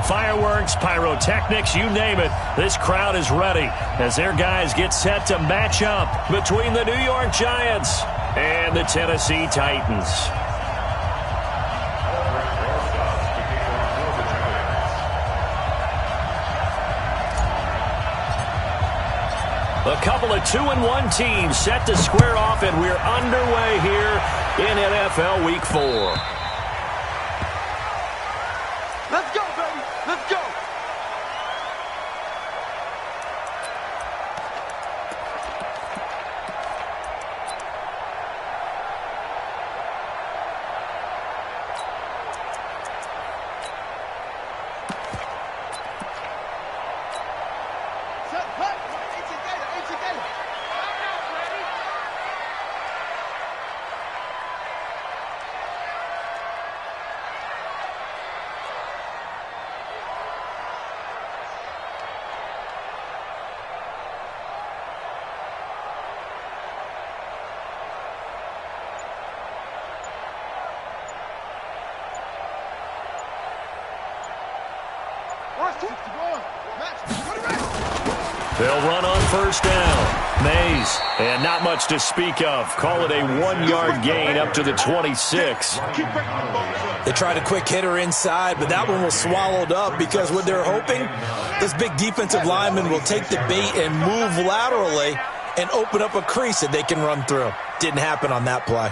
Fireworks, pyrotechnics, you name it. This crowd is ready as their guys get set to match up between the New York Giants and the Tennessee Titans. A couple of 2-1 teams set to square off, and we're underway here in NFL Week 4. Let's go, baby. Let's go. They'll run on first down. Mays, and not much to speak of. Call it a 1-yard gain up to the 26. They tried a quick hitter inside, but that one was swallowed up because what they're hoping, this big defensive lineman will take the bait and move laterally and open up a crease that they can run through. Didn't happen on that play.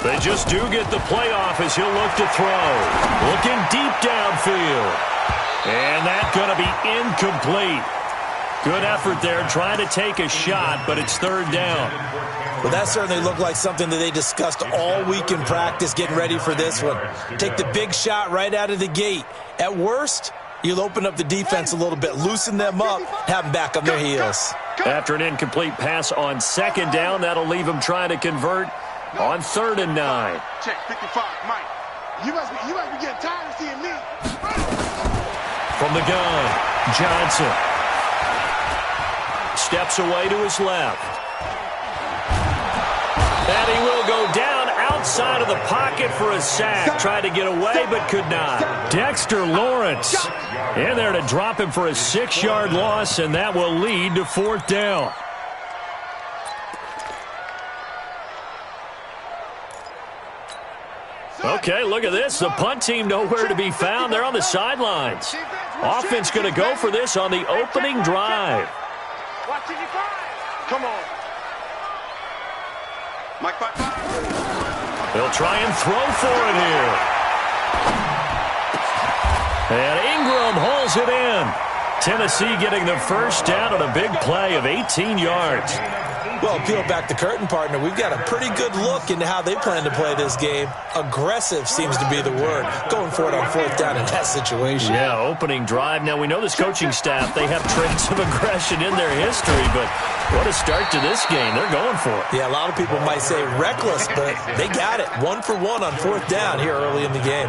They just do get the playoff as he'll look to throw. Looking deep downfield. And that's going to be incomplete. Good effort there trying to take a shot, but it's third down. Well, that certainly looked like something that they discussed all week in practice getting ready for this one. Take the big shot right out of the gate. At worst, you'll open up the defense a little bit, loosen them up, have them back on their heels. After an incomplete pass on second down, that'll leave them trying to convert on 3rd and 9. Check 55, Mike. You must be getting tired of seeing me. From the gun, Johnson steps away to his left. And he will go down outside of the pocket for a sack. Tried to get away, but could not. Dexter Lawrence in there to drop him for a 6-yard loss, and that will lead to 4th down. Okay, look at this. The punt team nowhere to be found. They're on the sidelines. Offense going to go for this on the opening drive. Come on. Mike, They'll try and throw for it here. And Ingram hauls it in. Tennessee getting the first down on a big play of 18 yards. Well, peel back the curtain, partner. We've got a pretty good look into how they plan to play this game. Aggressive seems to be the word. Going for it on 4th down in that situation. Yeah, opening drive. Now, we know this coaching staff, they have traits of aggression in their history, but what a start to this game. They're going for it. Yeah, a lot of people might say reckless, but they got it. 1 for 1 on 4th down here early in the game.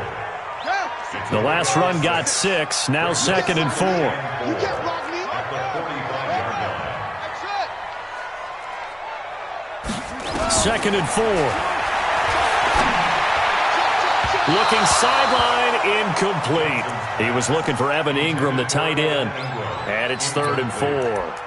The last run got 6. Now 2nd and 4. Second and 4. Looking sideline, incomplete. He was looking for Evan Ingram, the tight end. And it's 3rd and 4.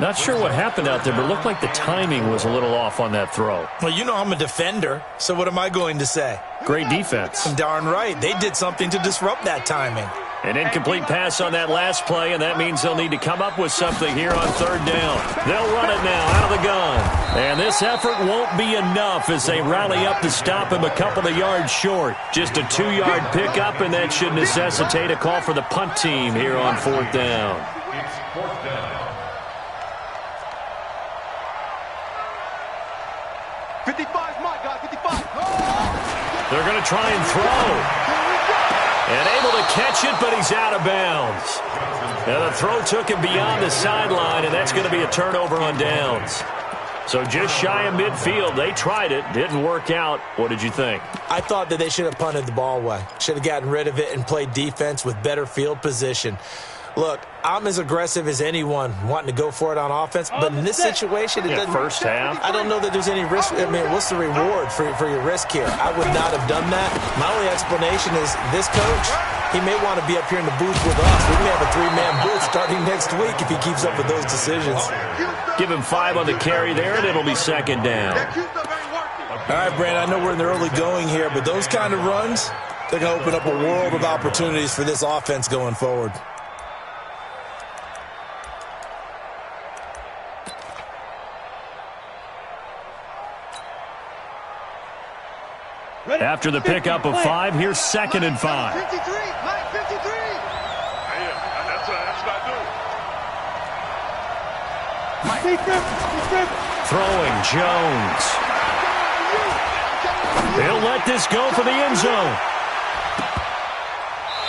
Not sure what happened out there, but it looked like the timing was a little off on that throw. Well, you know I'm a defender, so what am I going to say? Great defense. Darn right. They did something to disrupt that timing. An incomplete pass on that last play, and that means they'll need to come up with something here on 3rd down. They'll run it now out of the gun. And this effort won't be enough as they rally up to stop him a couple of yards short. Just a 2-yard pickup, and that should necessitate a call for the punt team here on 4th down. It's 4th down. 55's my guy, 55. They're going to try and throw. And able to catch it, but he's out of bounds. And the throw took him beyond the sideline, and that's going to be a turnover on downs. So just shy of midfield. They tried it. Didn't work out. What did you think? I thought that they should have punted the ball away. Should have gotten rid of it and played defense with better field position. Look, I'm as aggressive as anyone wanting to go for it on offense, but in this situation, it doesn't. First half. I don't know that there's any risk. I mean, what's the reward for your risk here? I would not have done that. My only explanation is this coach, he may want to be up here in the booth with us. We may have a three-man booth starting next week if he keeps up with those decisions. Give him 5 on the carry there, and it'll be second down. All right, Brandon, I know we're in the early going here, but those kind of runs, they're going to open up a world of opportunities for this offense going forward. After the pickup of 5, here's 2nd and 5. 53, line 53. Throwing Jones. He'll let this go for the end zone.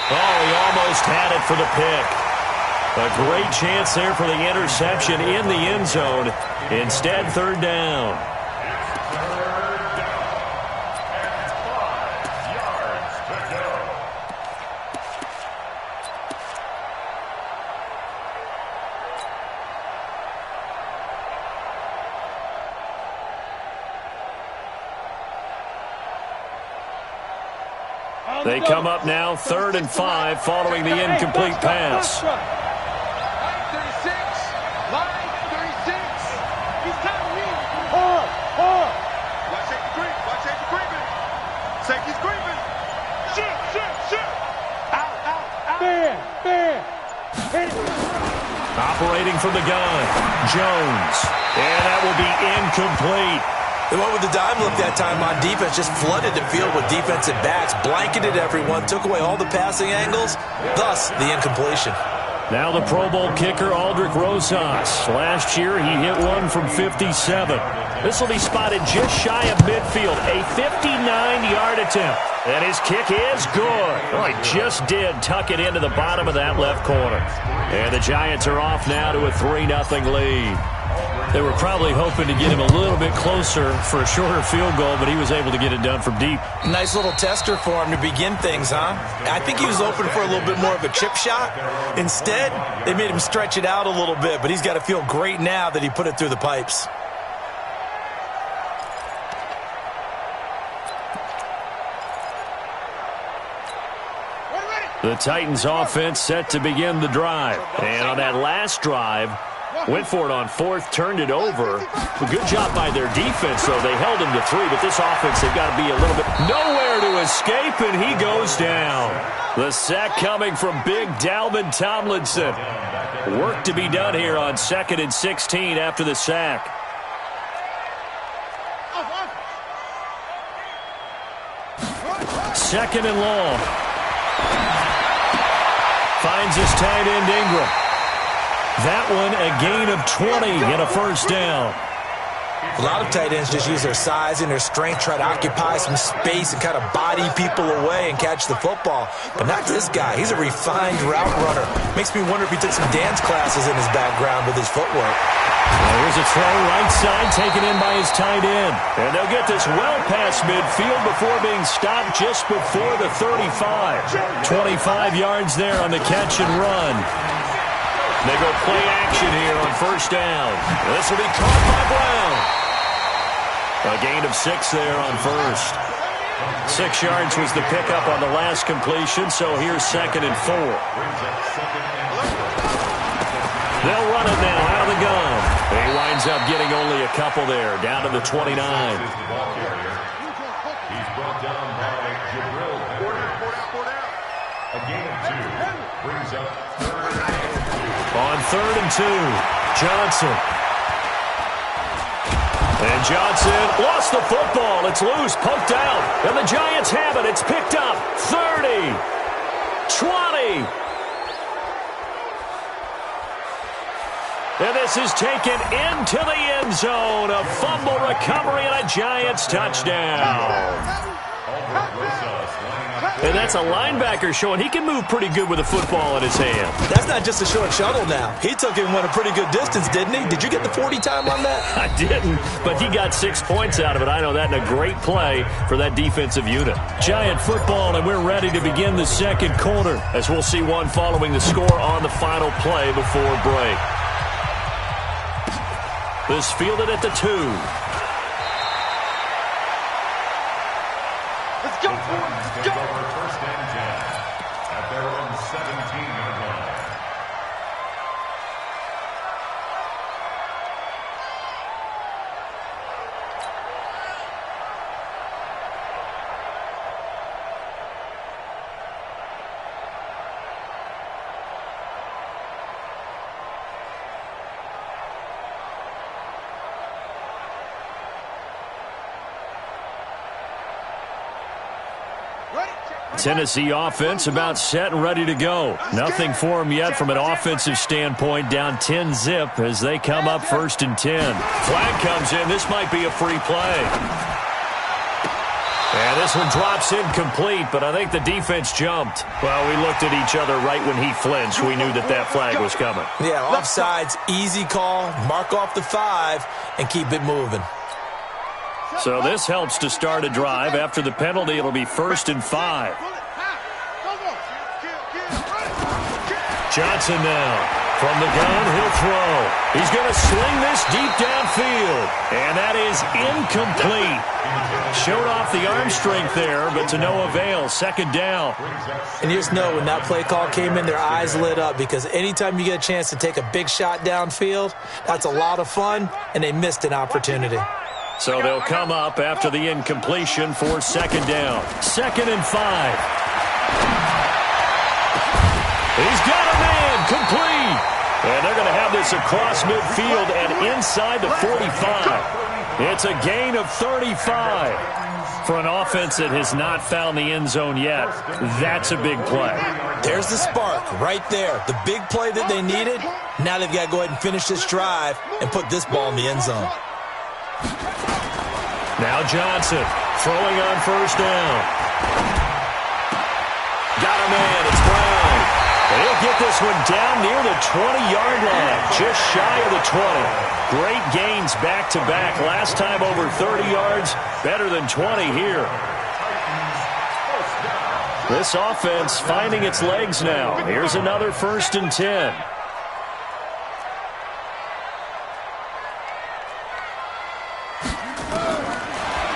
Oh, he almost had it for the pick. A great chance there for the interception in the end zone. Instead, 3rd down. They come up now 3rd and 5 following the incomplete pass. Line 36. Line 36. He's counting me. Watch safety creep. Watch safety creeping. Safety's creeping. Shoot. Out. Operating from the gun, Jones. And that will be incomplete. They went with the dime look that time on defense, just flooded the field with defensive backs, blanketed everyone, took away all the passing angles, thus the incompletion. Now the Pro Bowl kicker, Aldrick Rosas. Last year, he hit one from 57. This will be spotted just shy of midfield, a 59-yard attempt. And his kick is good. Well, he just did tuck it into the bottom of that left corner. And the Giants are off now to a 3-0 lead. They were probably hoping to get him a little bit closer for a shorter field goal, but he was able to get it done from deep. Nice little tester for him to begin things, huh? I think he was open for a little bit more of a chip shot. Instead, they made him stretch it out a little bit, but he's got to feel great now that he put it through the pipes. The Titans offense set to begin the drive. And on that last drive, went for it on 4th, turned it over. A good job by their defense, though. They held him to 3, but this offense, they've got to be a little bit nowhere to escape, and he goes down. The sack coming from big Dalvin Tomlinson. Work to be done here on 2nd and 16 after the sack. Second and long. Finds his tight end Ingram. That one a gain of 20 and a first down. A lot of tight ends just use their size and their strength, try to occupy some space and kind of body people away and catch the football. But not this guy. He's a refined route runner. Makes me wonder if he took some dance classes in his background with his footwork. Here's a throw right side taken in by his tight end. And they'll get this well past midfield before being stopped just before the 35. 25 yards there on the catch and run. They go play action here on first down. This will be caught by Brown. A gain of 6 there on first. 6 yards was the pickup on the last completion, so here's 2nd and 4. They'll run it now out of the gun. He winds up getting only a couple there, down to the 29. He's brought down by Juggernaut. A gain of 2 brings up 3rd and 2. On 3rd and 2, Johnson. And Johnson lost the football. It's loose, poked out. And the Giants have it. It's picked up. 30, 20. And this is taken into the end zone. A fumble recovery and a Giants touchdown. And that's a linebacker showing he can move pretty good with a football in his hand. That's not just a short shuttle now. He took it and went a pretty good distance, didn't he? Did you get the 40 time on that? I didn't, but he got 6 points out of it. I know that, and a great play for that defensive unit. Giant football, and we're ready to begin the second quarter, as we'll see one following the score on the final play before break. This fielded at the 2. Let's go, boys. Let's go. First and 10 at their own 17-yard line. Tennessee offense about set and ready to go. Nothing for them yet from an offensive standpoint, down 10-zip as they come up 1st and 10. Flag comes in. This might be a free play. And this one drops incomplete, but I think the defense jumped. Well, we looked at each other right when he flinched. We knew that that flag was coming. Yeah, offsides, easy call, mark off the 5, and keep it moving. So this helps to start a drive. After the penalty, it'll be 1st and 5. Johnson now. From the gun, he'll throw. He's going to sling this deep downfield. And that is incomplete. Showed off the arm strength there, but to no avail. 2nd down. And you just know when that play call came in, their eyes lit up, because anytime you get a chance to take a big shot downfield, that's a lot of fun, and they missed an opportunity. So they'll come up after the incompletion for 2nd down. 2nd and 5. He's got a man, complete. And they're going to have this across midfield and inside the 45. It's a gain of 35. For an offense that has not found the end zone yet, that's a big play. There's the spark right there. The big play that they needed. Now they've got to go ahead and finish this drive and put this ball in the end zone. Now Johnson throwing on 1st down. Got a man. It's Brown. And he'll get this one down near the 20-yard line, just shy of the 20. Great gains back-to-back. Last time over 30 yards, better than 20 here. This offense finding its legs now. Here's another 1st and 10.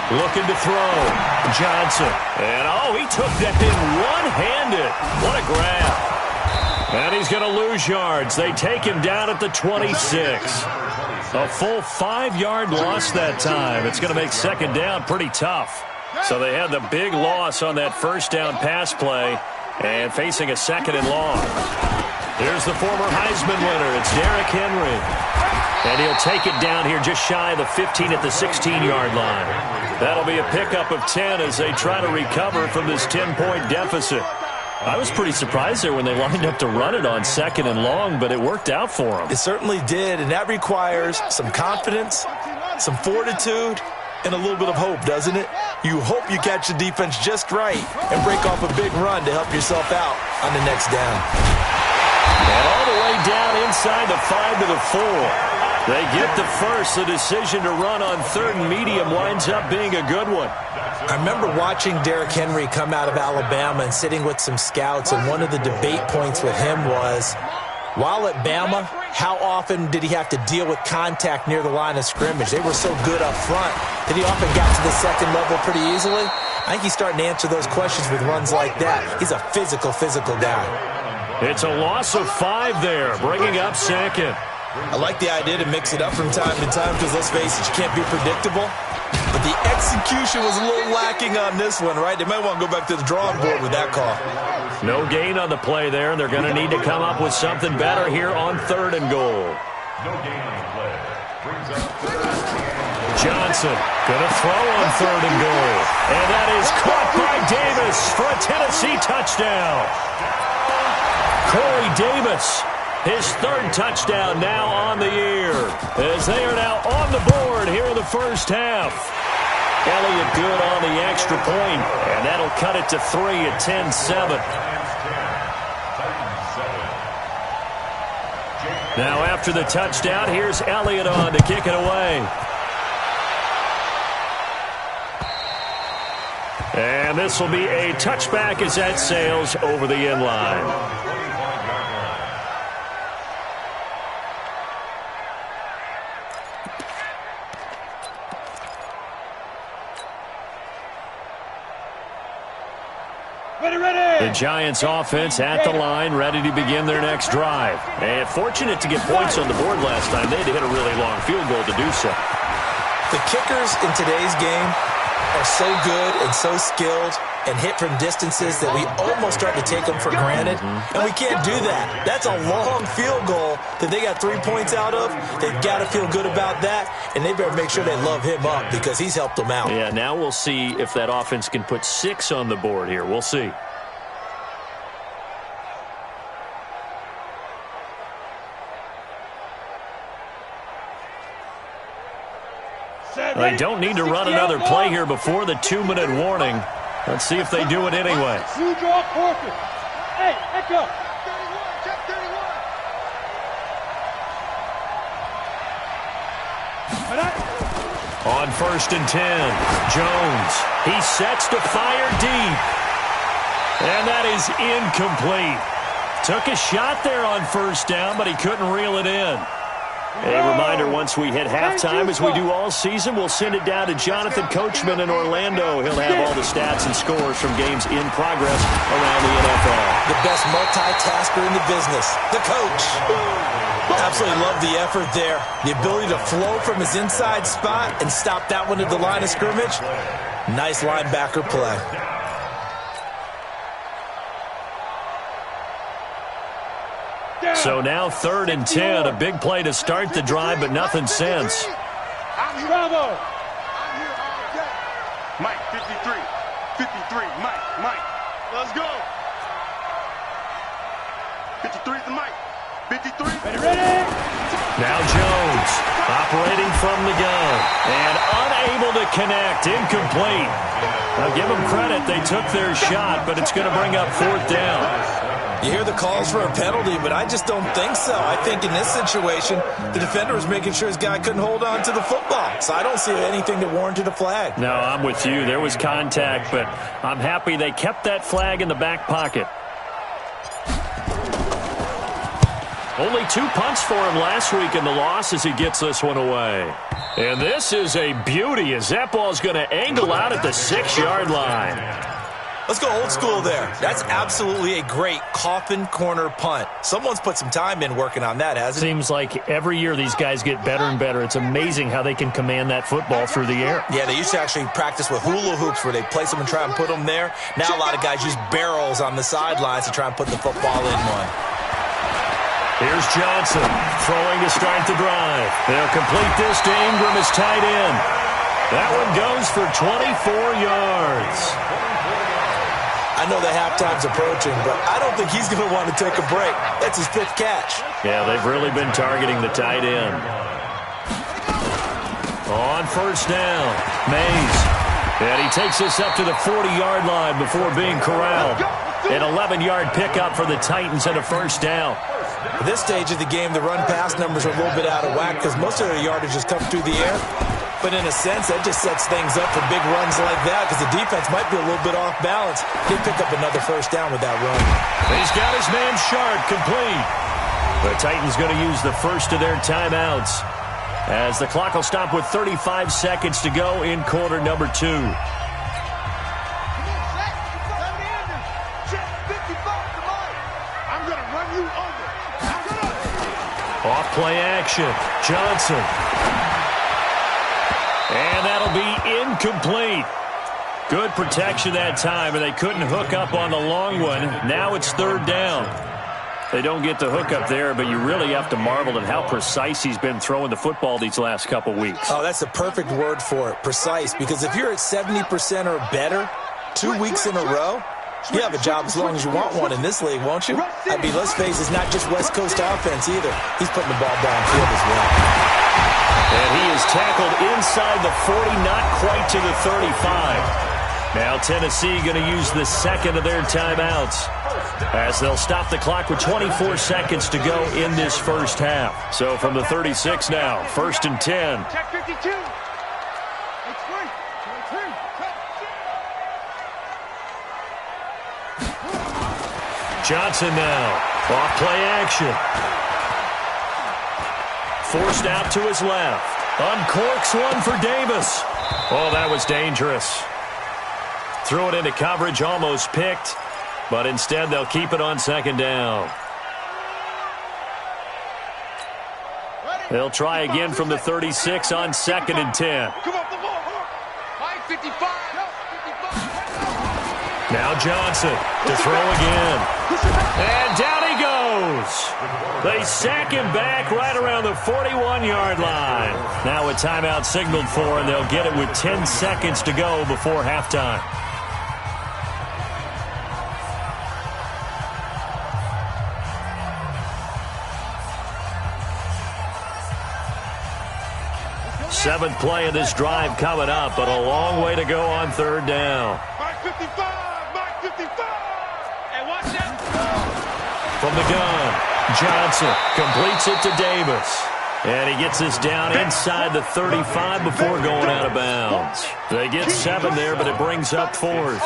Looking to throw. Johnson. And, he took that in one-handed. What a grab. And he's going to lose yards. They take him down at the 26. A full 5-yard loss that time. It's going to make 2nd down pretty tough. So they had the big loss on that 1st down pass play and facing a 2nd and long. Here's the former Heisman winner. It's Derrick Henry. And he'll take it down here just shy of the 15 at the 16-yard line. That'll be a pickup of 10 as they try to recover from this 10-point deficit. I was pretty surprised there when they lined up to run it on 2nd and long, but it worked out for them. It certainly did, and that requires some confidence, some fortitude, and a little bit of hope, doesn't it? You hope you catch the defense just right and break off a big run to help yourself out on the next down. And all the way down inside the 5 to the 4. They get the first. The decision to run on 3rd and medium winds up being a good one. I remember watching Derrick Henry come out of Alabama and sitting with some scouts, and one of the debate points with him was, while at Bama, how often did he have to deal with contact near the line of scrimmage? They were so good up front that he often got to the 2nd level pretty easily. I think he's starting to answer those questions with runs like that. He's a physical guy. It's a loss of 5 there, bringing up 2nd. I like the idea to mix it up from time to time because, let's face it, you can't be predictable. But the execution was a little lacking on this one, right? They might want to go back to the drawing board with that call. No gain on the play there. They're going to need to come up with something better here on 3rd and goal. No gain on the play. Brings up 3rd. Johnson going to throw on 3rd and goal. And that is caught by Davis for a Tennessee touchdown. Corey Davis, his 3rd touchdown now on the year, as they are now on the board here in the 1st half. Elliott good on the extra point, and that'll cut it to 3 at 10-7. Now after the touchdown, here's Elliott on to kick it away. And this will be a touchback as that sails over the end line. The Giants offense at the line, ready to begin their next drive. And fortunate to get points on the board last time. They had to hit a really long field goal to do so. The kickers in today's game are so good and so skilled and hit from distances that we almost start to take them for granted. And we can't do that. That's a long field goal that they got 3 points out of. They've got to feel good about that, and they better make sure they love him up because he's helped them out. Yeah, now we'll see if that offense can put 6 on the board here. We'll see. They don't need to run another play here before the 2-minute warning. Let's see if they do it anyway. Hey, echo. Check 31. On 1st and 10, Jones. He sets to fire deep. And that is incomplete. Took a shot there on 1st down, but he couldn't reel it in. A reminder, once we hit halftime, as we do all season, we'll send it down to Jonathan Coachman in Orlando. He'll have all the stats and scores from games in progress around the NFL. The best multitasker in the business, the coach. Absolutely love the effort there. The ability to flow from his inside spot and stop that one at the line of scrimmage. Nice linebacker play. So now 3rd and 10, a big play to start the drive, but nothing since. Bravo. Mike, 53. 53, Mike. Let's go. 53 to Mike. 53. Ready. Now Jones, operating from the gun, and unable to connect, incomplete. Now give them credit, they took their shot, but it's going to bring up 4th down. You hear the calls for a penalty, but I just don't think so. I think in this situation, the defender was making sure his guy couldn't hold on to the football. So I don't see anything that warranted a flag. No, I'm with you. There was contact, but I'm happy they kept that flag in the back pocket. Only 2 punts for him last week in the loss as he gets this one away. And this is a beauty as that ball's going to angle out at the 6-yard line. Let's go old school there. That's absolutely a great coffin corner punt. Someone's put some time in working on that, hasn't it? Seems like every year these guys get better and better. It's amazing how they can command that football through the air. Yeah, they used to actually practice with hula hoops where they place them and try and put them there. Now a lot of guys use barrels on the sidelines to try and put the football in one. Here's Johnson throwing to start the drive. They'll complete this to Ingram as tight end. That one goes for 24 yards. I know the halftime's approaching, but I don't think he's going to want to take a break. That's his 5th catch. Yeah, they've really been targeting the tight end. On 1st down, Mays. And he takes this up to the 40-yard line before being corralled. An 11-yard pickup for the Titans and a 1st down. At this stage of the game, the run-pass numbers are a little bit out of whack because most of their yardage just comes through the air. But in a sense, that just sets things up for big runs like that because the defense might be a little bit off balance. They pick up another 1st down with that run. He's got his man Sharp complete. The Titans going to use the first of their timeouts as the clock will stop with 35 seconds to go in quarter number 2. Off play action. Johnson. And that'll be incomplete. Good protection that time, and they couldn't hook up on the long one. Now it's 3rd down. They don't get the hook up there, but you really have to marvel at how precise he's been throwing the football these last couple weeks. Oh, that's the perfect word for it, precise, because if you're at 70% or better 2 weeks in a row, you have a job as long as you want one in this league, won't you? I mean, let's face it, it's not just West Coast offense either. He's putting the ball downfield as well. And he is tackled inside the 40, not quite to the 35. Now Tennessee going to use the second of their timeouts as they'll stop the clock with 24 seconds to go in this first half. So from the 36 now, 1st and 10. Check 52. Johnson now, off play action. Forced out to his left. Uncorks one for Davis. Oh, that was dangerous. Threw it into coverage, almost picked, but instead they'll keep it on 2nd down. They'll try again from the 36 on 2nd and 10. Now Johnson to throw again. And down he goes. They sack him back right around the 41-yard line. Now a timeout signaled for, and they'll get it with 10 seconds to go before halftime. Seventh play of this drive coming up, but a long way to go on 3rd down. Mike 55! Mike 55! And watch that! From the gun, Johnson completes it to Davis. And he gets this down inside the 35 before going out of bounds. They get 7 there, but it brings up 4th.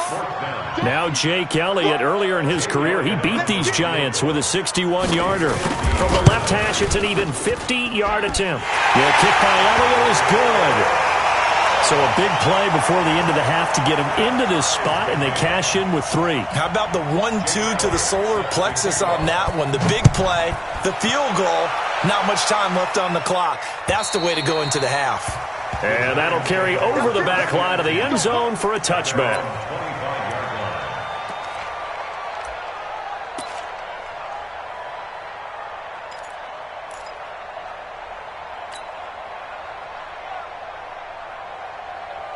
Now Jake Elliott, earlier in his career, he beat these Giants with a 61-yarder. From the left hash, it's an even 50-yard attempt. The kick by Elliott is good. So a big play before the end of the half to get him into this spot, and they cash in with 3. How about the 1-2 to the solar plexus on that one? The big play, the field goal, not much time left on the clock. That's the way to go into the half. And that'll carry over the back line of the end zone for a touchback.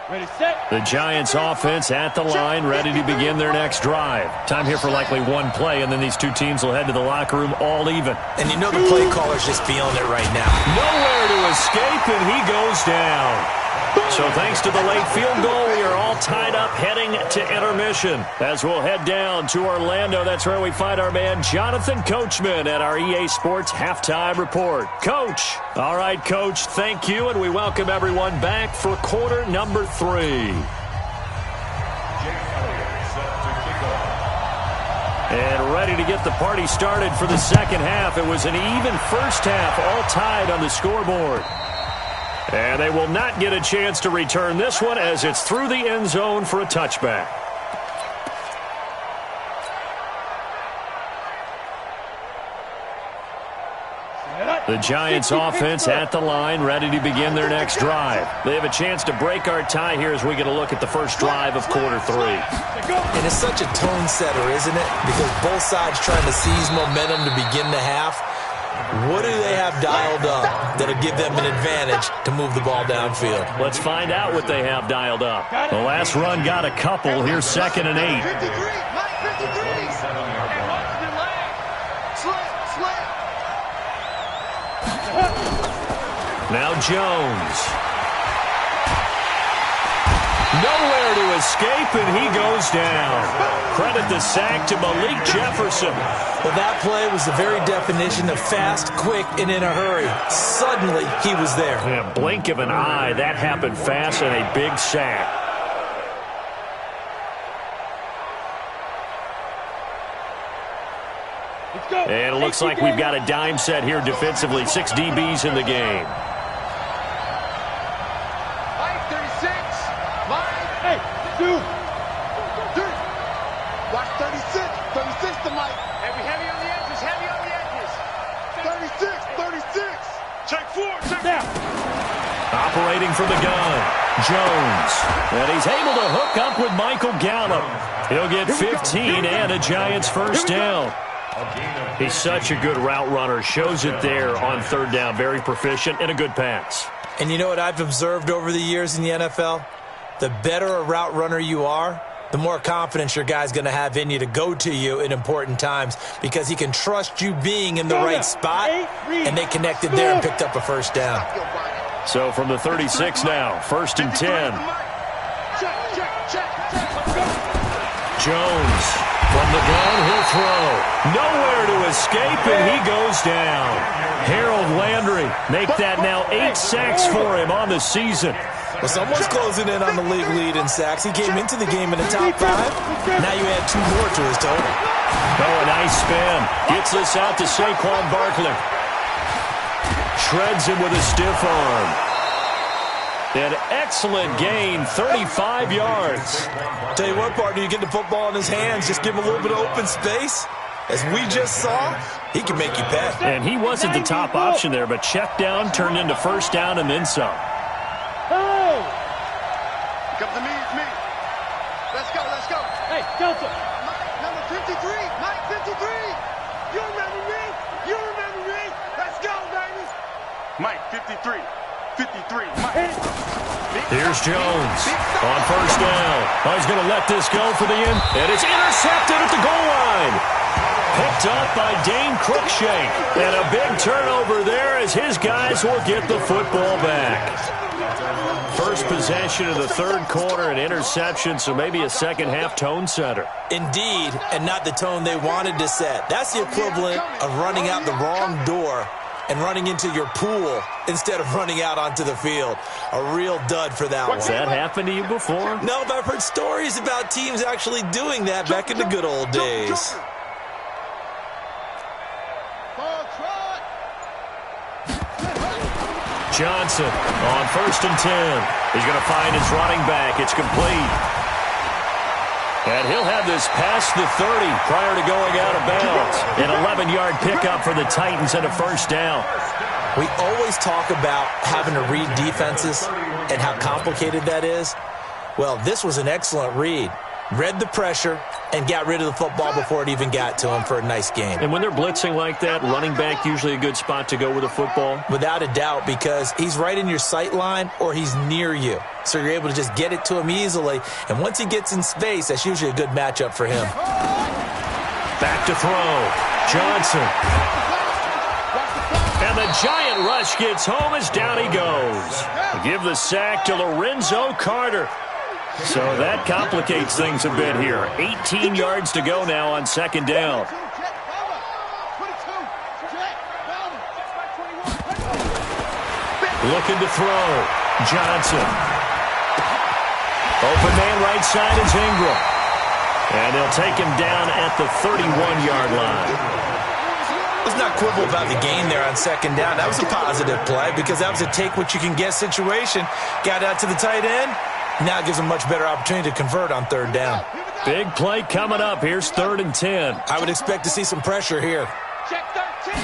Ready, set. The Giants offense at the line, ready to begin their next drive. Time here for likely one play, and then these two teams will head to the locker room all even. And you know the play caller's just feeling it right now. Nowhere to escape, and he goes down. So thanks to the late field goal, we are all tied up heading to intermission. As we'll head down to Orlando, that's where we find our man Jonathan Coachman at our EA Sports Halftime Report. Coach. All right, Coach, thank you, and we welcome everyone back for quarter number 3. And ready to get the party started for the second half. It was an even first half, all tied on the scoreboard. And they will not get a chance to return this one as it's through the end zone for a touchback. The Giants offense at the line, ready to begin their next drive. They have a chance to break our tie here as we get a look at the first drive of quarter 3. And it's such a tone setter, isn't it? Because both sides trying to seize momentum to begin the half. What do they have dialed up that'll give them an advantage to move the ball downfield? Let's find out what they have dialed up. The last run got a couple. Here's 2nd and 8. 53! Mike 53! Now Jones. Nowhere to escape, and he goes down. Credit the sack to Malik Jefferson. Well, that play was the very definition of fast, quick, and in a hurry. Suddenly, he was there. In a blink of an eye, that happened fast and a big sack. And it looks like we've got a dime set here defensively. 6 DBs in the game. Watch 36. 36 to Mike. Heavy on the edges. Heavy on the edges. 36. Check 4. Check down. Operating from the gun, Jones. And he's able to hook up with Michael Gallup. He'll get 15 and a Giants first down. He's such a good route runner. Shows it there on 3rd down. Very proficient and a good pass. And you know what I've observed over the years in the NFL? The better a route runner you are, the more confidence your guy's going to have in you to go to you in important times because he can trust you being in the right spot, and they connected there and picked up a first down. So from the 36 now, 1st and 10. Jones from the gun, he'll throw. Nowhere to escape, and he goes down. Harold Landry make that now 8 sacks for him on the season. Well, someone's closing in on the league lead in sacks. He came into the game in the top 5. Now you add 2 more to his total. Oh, a nice spin. Gets this out to Saquon Barkley. Shreds him with a stiff arm. An excellent gain, 35 yards. Tell you what, partner, you get the football in his hands, just give him a little bit of open space. As we just saw, he can make you pay. And he wasn't the top option there, but check down turned into 1st down and then some. Oh! Come to me, it's me. Let's go, let's go. Hey, Delta. Mike, number 53, Mike 53. You remember me? You remember me? Let's go, baby. Mike 53. 53, Mike. Here's Jones on 1st down. Oh, he's going to let this go for the end, and it's intercepted at the goal line. Picked up by Dane Cruikshank, and a big turnover there as his guys will get the football back. First possession of the 3rd quarter, an interception, so maybe a second-half tone setter. Indeed, and not the tone they wanted to set. That's the equivalent of running out the wrong door and running into your pool instead of running out onto the field. A real dud for that one. Has that happened to you before? No, but I've heard stories about teams actually doing that back in the good old days. Johnson on 1st and 10. He's going to find his running back. It's complete. And he'll have this past the 30 prior to going out of bounds. An 11-yard pickup for the Titans and a 1st down. We always talk about having to read defenses and how complicated that is. Well, this was an excellent read. Read the pressure and got rid of the football before it even got to him for a nice game. And when they're blitzing like that, running back usually a good spot to go with a football? Without a doubt, because he's right in your sight line or he's near you. So you're able to just get it to him easily. And once he gets in space, that's usually a good matchup for him. Back to throw. Johnson. And the giant rush gets home as down he goes. Give the sack to Lorenzo Carter. So that complicates things a bit here. 18 yards to go now on 2nd down. Looking to throw. Johnson. Open man right side is Ingram. And they'll take him down at the 31-yard line. Let's not quibble about the gain there on 2nd down. That was a positive play because that was a take-what-you-can-get situation. Got out to the tight end. Now it gives them a much better opportunity to convert on 3rd down. Big play coming up. Here's 3rd and 10. I would expect to see some pressure here. Check 13.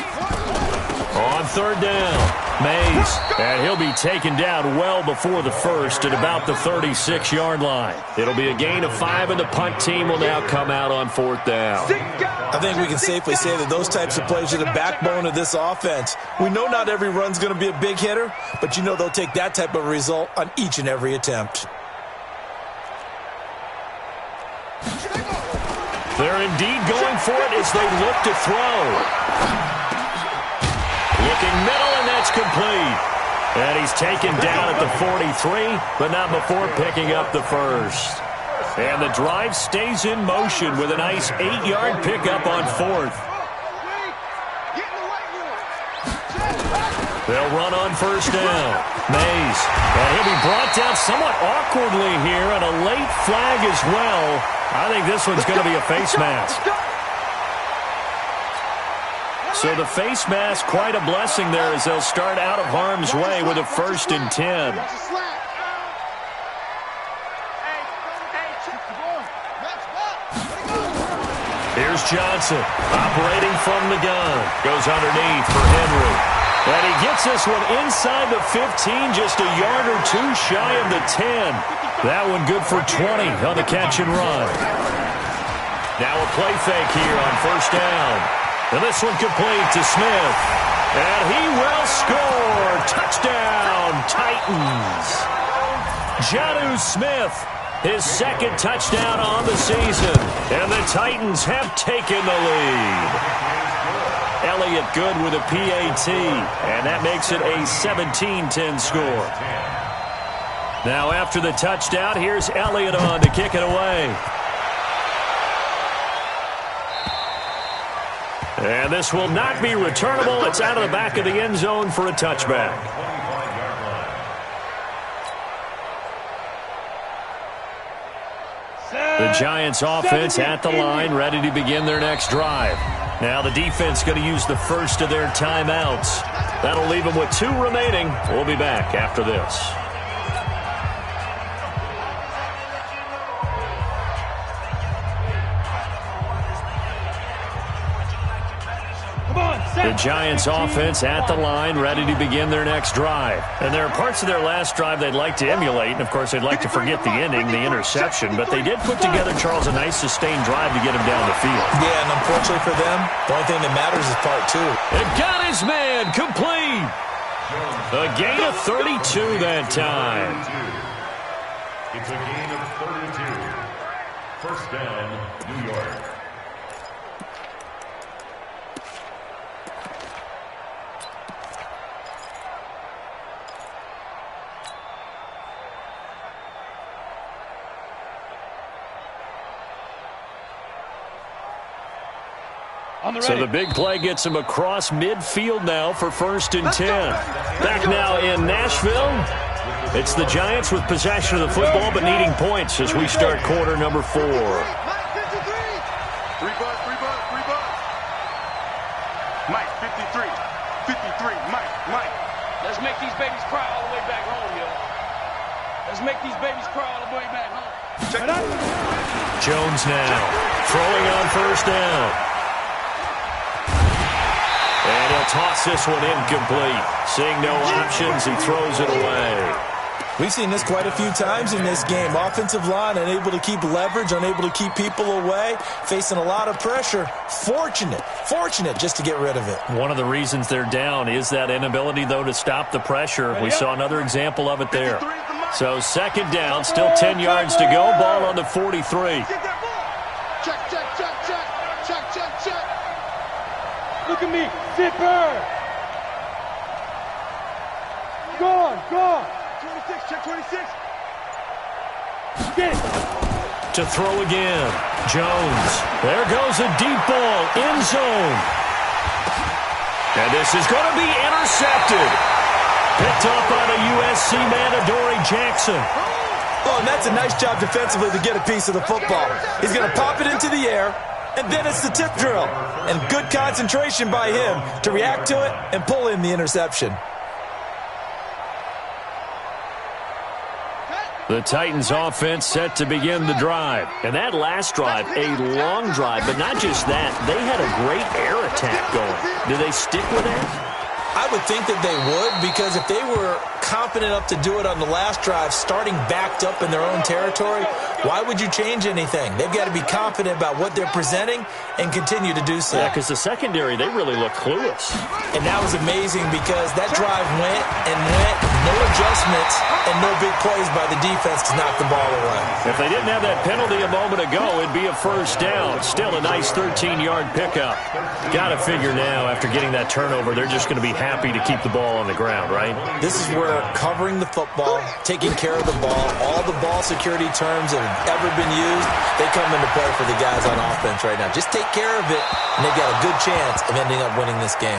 On 3rd down, Mays. And he'll be taken down well before the 1st at about the 36-yard line. It'll be a gain of 5, and the punt team will now come out on 4th down. I think we can safely say that those types of plays are the backbone of this offense. We know not every run's going to be a big hitter, but you know they'll take that type of result on each and every attempt. They're indeed going for it as they look to throw. Looking middle, and that's complete. And he's taken down at the 43, but not before picking up the 1st. And the drive stays in motion with a nice 8-yard pickup on 4th. They'll run on 1st down. Mays. And he'll be brought down somewhat awkwardly here, and a late flag as well. I think this one's going to be a face mask. So the face mask, quite a blessing there as they'll start out of harm's way with a 1st and 10. Here's Johnson operating from the gun. Goes underneath for Henry. And he gets this one inside the 15, just a yard or 2 shy of the 10. That one good for 20 on the catch and run. Now a play fake here on 1st down. And this one complete to Smith. And he will score. Touchdown, Titans. Jonnu Smith, his 2nd touchdown on the season. And the Titans have taken the lead. Elliott good with a PAT, and that makes it a 17-10 score. Now after the touchdown, here's Elliott on to kick it away. And this will not be returnable. It's out of the back of the end zone for a touchback. The Giants offense at the line, ready to begin their next drive. Now the defense going to use the first of their timeouts. That'll leave them with 2 remaining. We'll be back after this. The Giants offense at the line, ready to begin their next drive. And there are parts of their last drive they'd like to emulate, and of course they'd like to forget the ending, the interception, but they did put together, Charles, a nice sustained drive to get him down the field. Yeah, and unfortunately for them, the only thing that matters is part 2. It got his man complete. A gain of 32 that time. It's a gain of 32. First down, New York. So the big play gets him across midfield now for 1st and 10. Back now in Nashville. It's the Giants with possession of the football but needing points as we start quarter number 4. Mike, 53. Mike, 53. Mike. Let's make these babies cry all the way back home, yo. Let's make these babies cry all the way back home. Check it out. Jones now throwing on 1st down. And he'll toss this one incomplete. Seeing no options, he throws it away. We've seen this quite a few times in this game. Offensive line unable to keep leverage, unable to keep people away, facing a lot of pressure. Fortunate just to get rid of it. One of the reasons they're down is that inability, though, to stop the pressure. We saw another example of it there. So 2nd down, still 10 yards to go. Ball on the 43. Check. Look at me. Zipper. Go on. 26, check 26. Get it. To throw again. Jones. There goes a deep ball. End zone. And this is going to be intercepted. Picked off by the USC man, Adoree Jackson. Oh, and that's a nice job defensively to get a piece of the football. He's going to pop it into the air, and then it's the tip drill. And good concentration by him to react to it and pull in the interception. The Titans offense set to begin the drive. And that last drive, a long drive, but not just that. They had a great air attack going. Do they stick with that? I would think that they would, because if they were confident enough to do it on the last drive, starting backed up in their own territory, why would you change anything? They've got to be confident about what they're presenting and continue to do so. Yeah, because the secondary, they really look clueless. And that was amazing because that drive went, no adjustments, and no big plays by the defense to knock the ball away. If they didn't have that penalty a moment ago, it'd be a 1st down. Still a nice 13-yard pickup. Got to figure now, after getting that turnover, they're just going to be happy to keep the ball on the ground, right? This is where covering the football, taking care of the ball, all the ball security terms that have ever been used, they come into play for the guys on offense right now. Just take care of it, and they've got a good chance of ending up winning this game.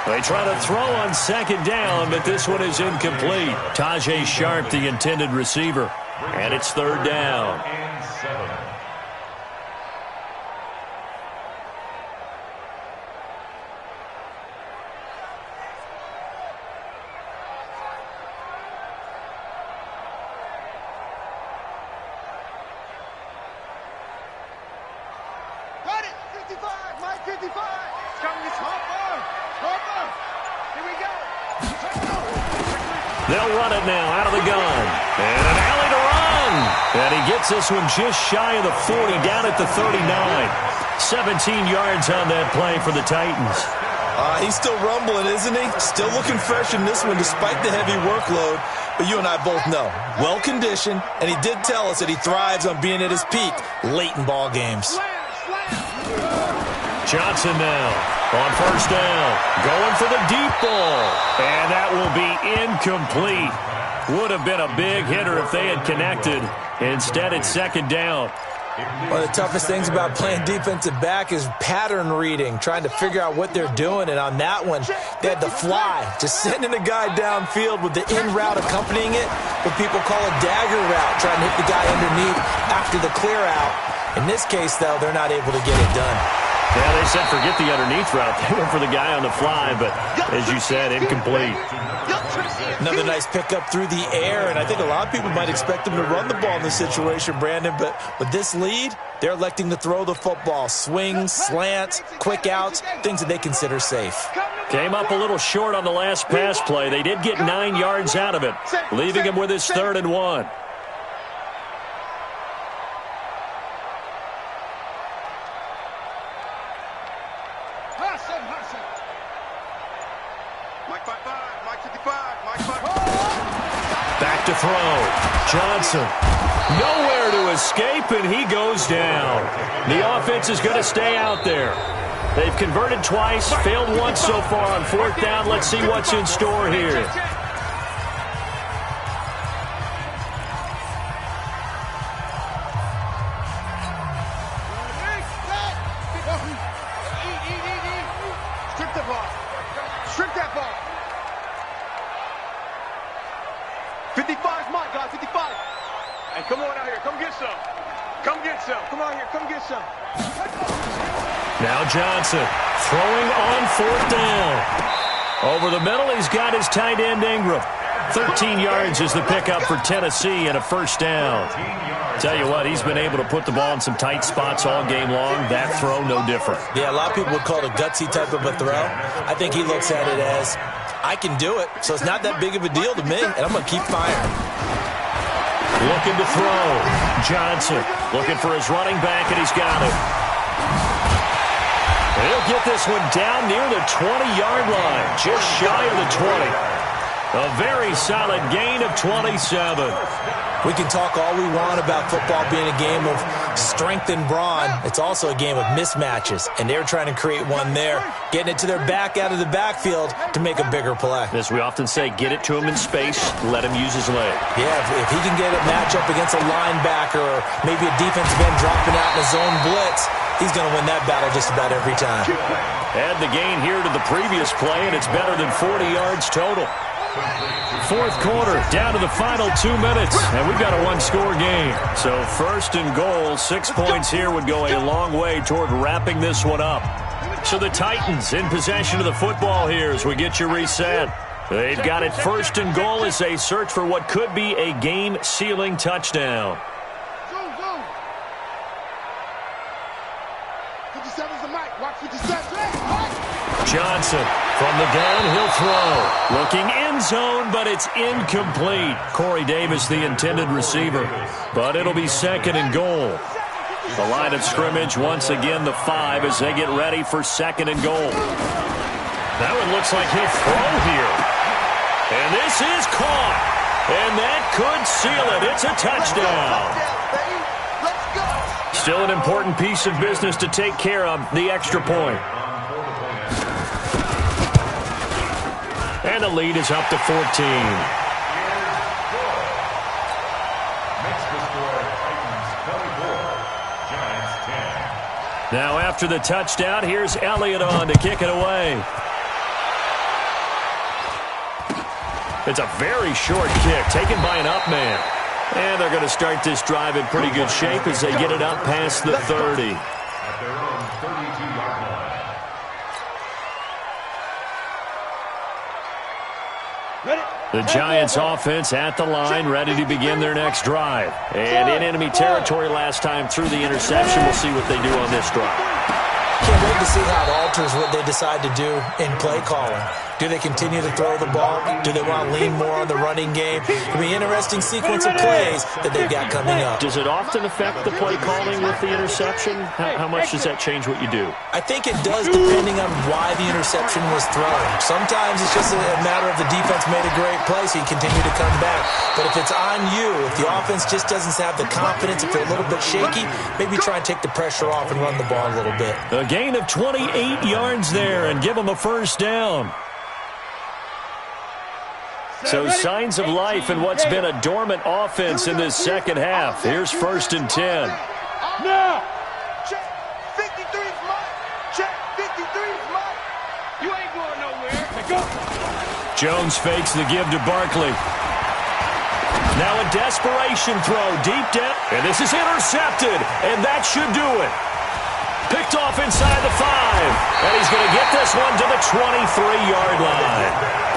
They try to throw on 2nd down, but this one is incomplete. Tajay Sharp, the intended receiver. And it's 3rd down. And 7. Got it. 55. Mike, 55. Coming this Harper. Here we go. They'll run it now out of the gun. And an alley to run. And he gets this one just shy of the 40, down at the 39. 17 yards on that play for the Titans. He's still rumbling, isn't he? Still looking fresh in this one despite the heavy workload. But you and I both know, well-conditioned, and he did tell us that he thrives on being at his peak late in ball games. Johnson now on first down. Going for the deep ball. And that will be incomplete. Would have been a big hitter if they had connected. Instead, it's second down. One of the toughest things about playing defensive back is pattern reading, trying to figure out what they're doing. And on that one, they had to fly, just sending a guy downfield with the in route accompanying it, what people call a dagger route, trying to hit the guy underneath after the clear out. In this case, though, they're not able to get it done. Yeah, they said forget the underneath route. They went for the guy on the fly, but as you said, incomplete. Another nice pickup through the air, and I think a lot of people might expect them to run the ball in this situation, Brandon, but with this lead, they're electing to throw the football. Swings, slants, quick outs, things that they consider safe. Came up a little short on the last pass play. They did get 9 yards out of it, leaving him with his 3rd and 1. Back to throw. Johnson. Nowhere to escape, and he goes down. The offense is going to stay out there. They've converted twice, failed once so far on 4th down. Let's see what's in store here. Strip that ball. 55's mine, guys, 55. Hey, come on out here. Come get some. Come get some. Come on here, come get some. Now Johnson throwing on 4th down. Over the middle, he's got his tight end Ingram. 13 yards is the pickup for Tennessee and a 1st down. Tell you what, he's been able to put the ball in some tight spots all game long. That throw, no different. Yeah, a lot of people would call it a gutsy type of a throw. I think he looks at it as, I can do it, so it's not that big of a deal to me, and I'm going to keep firing. Looking to throw. Johnson looking for his running back, and he's got it. He'll get this one down near the 20-yard line, just shy of the 20. A very solid gain of 27. We can talk all we want about football being a game of strength and brawn. It's also a game of mismatches, and they're trying to create one there, getting it to their back out of the backfield to make a bigger play. As we often say, get it to him in space, let him use his leg. Yeah, if he can get a matchup against a linebacker or maybe a defensive end dropping out in a zone blitz, he's going to win that battle just about every time. Add the gain here to the previous play, and it's better than 40 yards total. 4th quarter, down to the final 2 minutes, and we've got a one-score game. So 1st and goal, 6 points here would go a long way toward wrapping this one up. So the Titans in possession of the football here as we get you reset. They've got it 1st and goal as they search for what could be a game-sealing touchdown. 57's the mic. Watch 57. Johnson from the gun, he'll throw. Looking end zone, but it's incomplete. Corey Davis, the intended receiver. But it'll be 2nd and goal. The line of scrimmage, once again, the 5 as they get ready for 2nd and goal. That one looks like he'll throw here. And this is caught. And that could seal it. It's a touchdown. Still an important piece of business to take care of, the extra point. And the lead is up to 14. Now after the touchdown, here's Elliott on to kick it away. It's a very short kick taken by an up man. And they're going to start this drive in pretty good shape as they get it up past the 30. At their own 32-yard line. The Giants offense at the line, ready to begin their next drive. And in enemy territory last time through the interception. We'll see what they do on this drive. Can't wait to see how it alters what they decide to do in play calling. Do they continue to throw the ball? Do they want to lean more on the running game? It'll be an interesting sequence of plays that they've got coming up. Does it often affect the play calling with the interception? How much does that change what you do? I think it does depending on why the interception was thrown. Sometimes it's just a matter of the defense made a great play, so you continue to come back. But if it's on you, if the offense just doesn't have the confidence, if they're a little bit shaky, maybe try and take the pressure off and run the ball a little bit. A gain gain of 28 yards there and give them a first down. So signs of life in what's been a dormant offense in this second half. Here's 1st and 10. Now. Check. 53 is mine. Check. 53 is mine. You ain't going nowhere. Go. Jones fakes the give to Barkley. Now a desperation throw deep down. And this is intercepted. And that should do it. Picked off inside the 5. And he's going to get this one to the 23-yard line.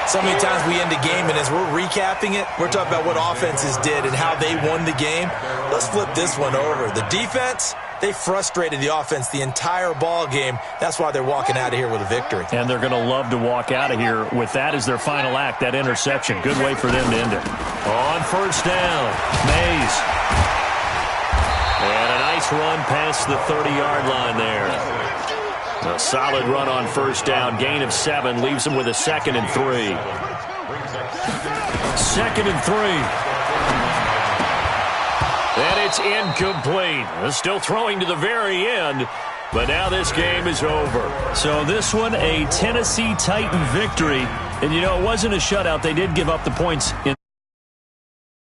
So many times we end the game, and as we're recapping it, we're talking about what offenses did and how they won the game. Let's flip this one over. The defense, they frustrated the offense the entire ball game. That's why they're walking out of here with a victory. And they're going to love to walk out of here with that as their final act, that interception. Good way for them to end it. On 1st down, Mays. And a nice run past the 30-yard line there. A solid run on 1st down. Gain of 7 leaves them with a 2nd and 3. 2nd and 3. And it's incomplete. They're still throwing to the very end, but now this game is over. So this one, a Tennessee Titan victory. And, you know, it wasn't a shutout. They did give up the points in